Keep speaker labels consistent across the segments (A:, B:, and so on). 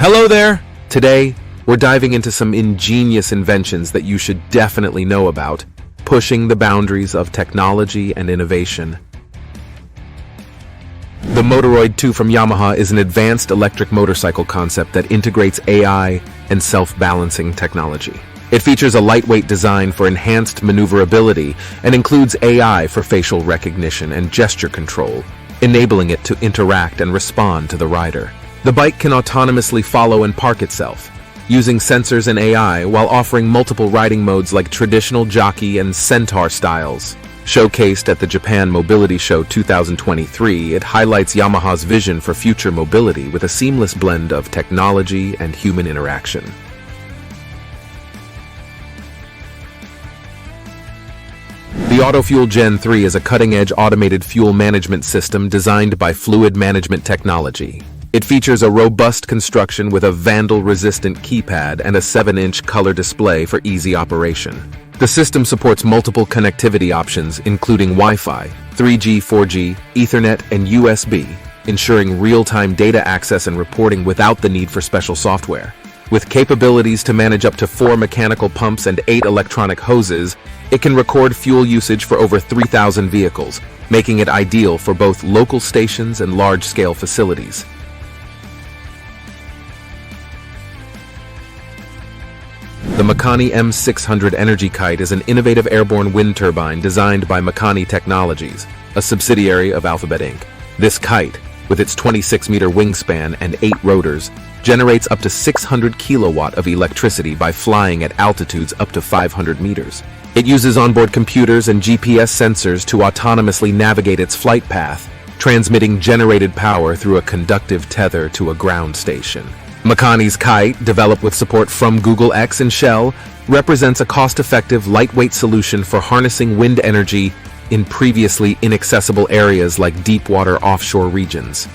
A: Hello there! Today, we're diving into some ingenious inventions that you should definitely know about, pushing the boundaries of technology and innovation. The Motorola 2 from Yamaha is an advanced electric motorcycle concept that integrates AI and self-balancing technology. It features a lightweight design for enhanced maneuverability and includes AI for facial recognition and gesture control, enabling it to interact and respond to the rider. The bike can autonomously follow and park itself, using sensors and AI while offering multiple riding modes like traditional jockey and centaur styles. Showcased at the Japan Mobility Show 2023, it highlights Yamaha's vision for future mobility with a seamless blend of technology and human interaction. The Autofuel Gen 3 is a cutting-edge automated fuel management system designed by Fluid Management Technology. It features a robust construction with a vandal-resistant keypad and a 7-inch color display for easy operation. The system supports multiple connectivity options, including Wi-Fi, 3G, 4G, Ethernet, and USB, ensuring real-time data access and reporting without the need for special software. With capabilities to manage up to 4 mechanical pumps and 8 electronic hoses, it can record fuel usage for over 3,000 vehicles, making it ideal for both local stations and large-scale facilities. The Makani M600 Energy Kite is an innovative airborne wind turbine designed by Makani Technologies, a subsidiary of Alphabet Inc. This kite, with its 26-meter wingspan and 8 rotors, generates up to 600 kilowatt of electricity by flying at altitudes up to 500 meters. It uses onboard computers and GPS sensors to autonomously navigate its flight path, transmitting generated power through a conductive tether to a ground station. Makani's Kite, developed with support from Google X and Shell, represents a cost-effective, lightweight solution for harnessing wind energy in previously inaccessible areas like deep-water offshore regions.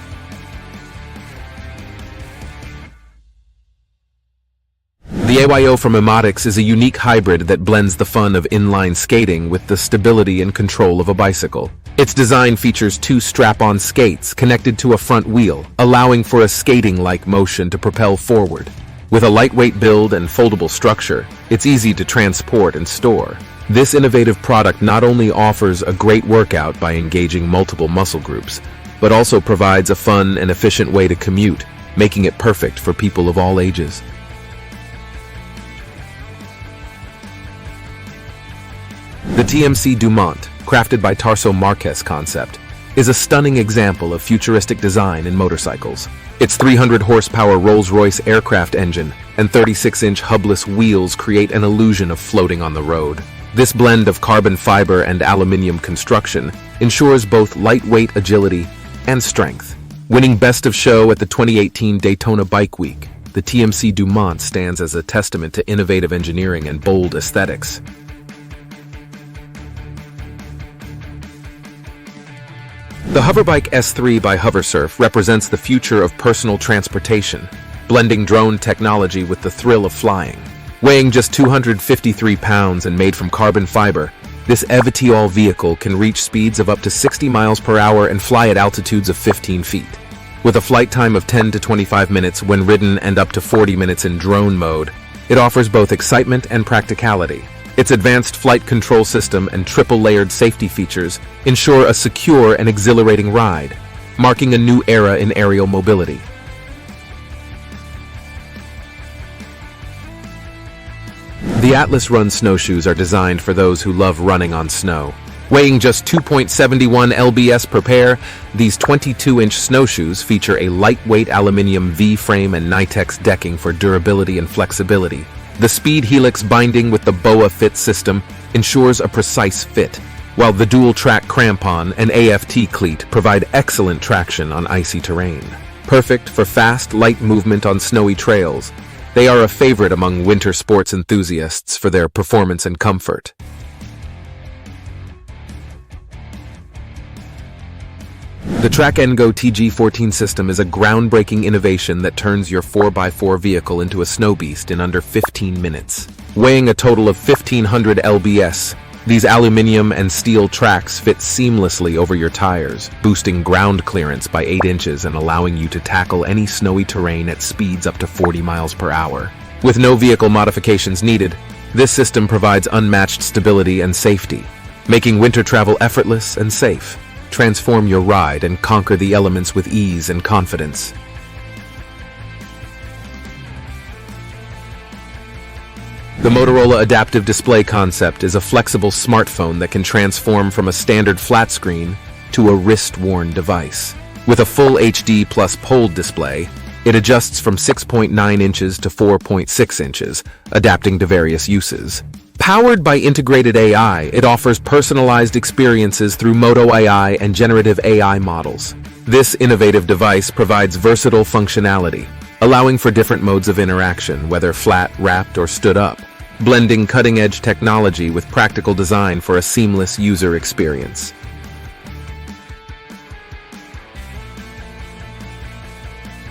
A: The AeYO from Aemotics is a unique hybrid that blends the fun of inline skating with the stability and control of a bicycle. Its design features 2 strap-on skates connected to a front wheel, allowing for a skating-like motion to propel forward. With a lightweight build and foldable structure, it's easy to transport and store. This innovative product not only offers a great workout by engaging multiple muscle groups, but also provides a fun and efficient way to commute, making it perfect for people of all ages. The TMC Dumont, crafted by Tarso Marquez concept, is a stunning example of futuristic design in motorcycles. Its 300-horsepower Rolls-Royce aircraft engine and 36-inch hubless wheels create an illusion of floating on the road. This blend of carbon fiber and aluminum construction ensures both lightweight agility and strength. Winning Best of Show at the 2018 Daytona Bike Week, the TMC Dumont stands as a testament to innovative engineering and bold aesthetics. The Hoverbike S3 by Hoversurf represents the future of personal transportation, blending drone technology with the thrill of flying. Weighing just 253 pounds and made from carbon fiber, this EVTOL vehicle can reach speeds of up to 60 miles per hour and fly at altitudes of 15 feet. With a flight time of 10 to 25 minutes when ridden and up to 40 minutes in drone mode, it offers both excitement and practicality. Its advanced flight control system and triple-layered safety features ensure a secure and exhilarating ride, marking a new era in aerial mobility. The Atlas Run Snowshoes are designed for those who love running on snow. Weighing just 2.71 lbs per pair, these 22-inch snowshoes feature a lightweight aluminum V-frame and Nitex decking for durability and flexibility. The Speed Helix binding with the BOA fit system ensures a precise fit, while the dual-track crampon and AFT cleat provide excellent traction on icy terrain. Perfect for fast, light movement on snowy trails, they are a favorite among winter sports enthusiasts for their performance and comfort. The Track & Go TG14 system is a groundbreaking innovation that turns your 4x4 vehicle into a snow beast in under 15 minutes. Weighing a total of 1,500 lbs, These aluminum and steel tracks fit seamlessly over your tires, boosting ground clearance by 8 inches and allowing you to tackle any snowy terrain at speeds up to 40 miles per hour. With no vehicle modifications needed, this system provides unmatched stability and safety, making winter travel effortless and safe. Transform your ride and conquer the elements with ease and confidence. The Motorola Adaptive Display concept is a flexible smartphone that can transform from a standard flat screen to a wrist-worn device. With a full HD plus POLED display, it adjusts from 6.9 inches to 4.6 inches, adapting to various uses. Powered by integrated AI, it offers personalized experiences through Moto AI and generative AI models. This innovative device provides versatile functionality, allowing for different modes of interaction, whether flat, wrapped, or stood up, blending cutting-edge technology with practical design for a seamless user experience.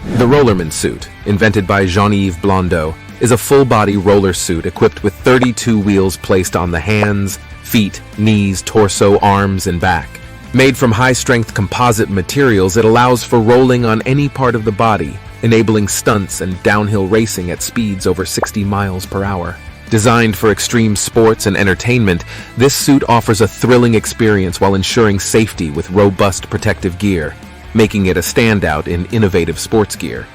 A: The Rollerman Suit, invented by Jean-Yves Blondeau, is a full-body roller suit equipped with 32 wheels placed on the hands, feet, knees, torso, arms, and back. Made from high-strength composite materials, it allows for rolling on any part of the body, enabling stunts and downhill racing at speeds over 60 miles per hour. Designed for extreme sports and entertainment, this suit offers a thrilling experience while ensuring safety with robust protective gear, making it a standout in innovative sports gear.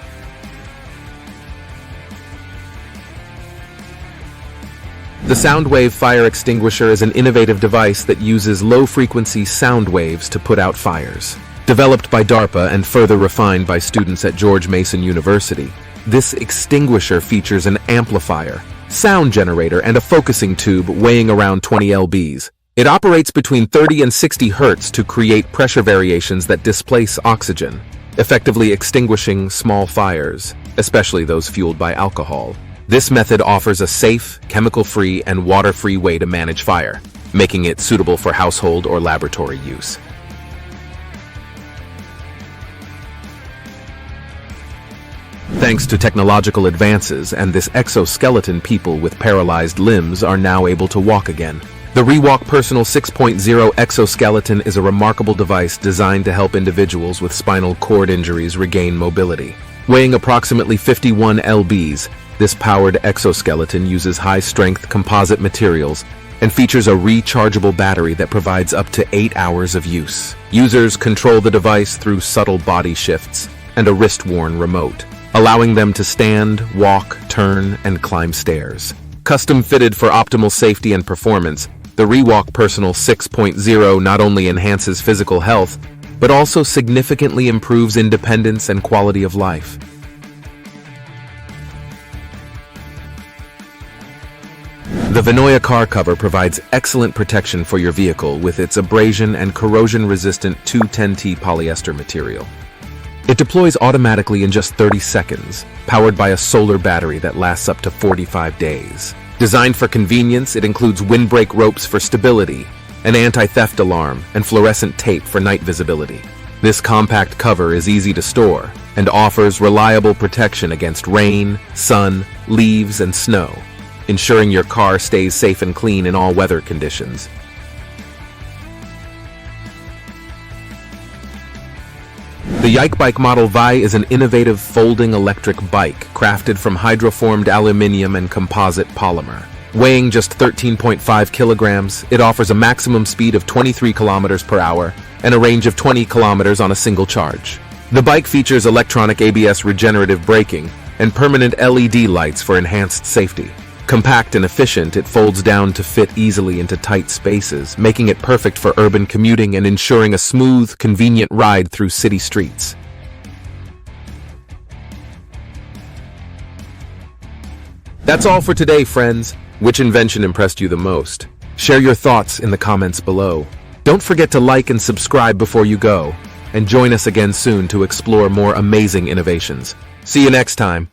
A: The Soundwave Fire Extinguisher is an innovative device that uses low-frequency sound waves to put out fires. Developed by DARPA and further refined by students at George Mason University, this extinguisher features an amplifier, sound generator, and a focusing tube weighing around 20 lbs. It operates between 30 and 60 Hz to create pressure variations that displace oxygen, effectively extinguishing small fires, especially those fueled by alcohol. This method offers a safe, chemical-free, and water-free way to manage fire, making it suitable for household or laboratory use. Thanks to technological advances and this exoskeleton, people with paralyzed limbs are now able to walk again. The ReWalk Personal 6.0 Exoskeleton is a remarkable device designed to help individuals with spinal cord injuries regain mobility. Weighing approximately 51 lbs, this powered exoskeleton uses high-strength composite materials and features a rechargeable battery that provides up to 8 hours of use. Users control the device through subtle body shifts and a wrist-worn remote, allowing them to stand, walk, turn, and climb stairs. Custom-fitted for optimal safety and performance, the ReWalk Personal 6.0 not only enhances physical health, but also significantly improves independence and quality of life. The Vinoya Car cover provides excellent protection for your vehicle with its abrasion and corrosion-resistant 210T polyester material. It deploys automatically in just 30 seconds, powered by a solar battery that lasts up to 45 days. Designed for convenience, it includes windbreak ropes for stability, an anti-theft alarm, and fluorescent tape for night visibility. This compact cover is easy to store and offers reliable protection against rain, sun, leaves, and snow, ensuring your car stays safe and clean in all weather conditions. The YikeBike Model V is an innovative folding electric bike crafted from hydroformed aluminum and composite polymer. Weighing just 13.5 kilograms, it offers a maximum speed of 23 kilometers per hour and a range of 20 kilometers on a single charge. The bike features electronic ABS regenerative braking and permanent LED lights for enhanced safety. Compact and efficient, it folds down to fit easily into tight spaces, making it perfect for urban commuting and ensuring a smooth, convenient ride through city streets. That's all for today, friends. Which invention impressed you the most? Share your thoughts in the comments below. Don't forget to like and subscribe before you go, and join us again soon to explore more amazing innovations. See you next time.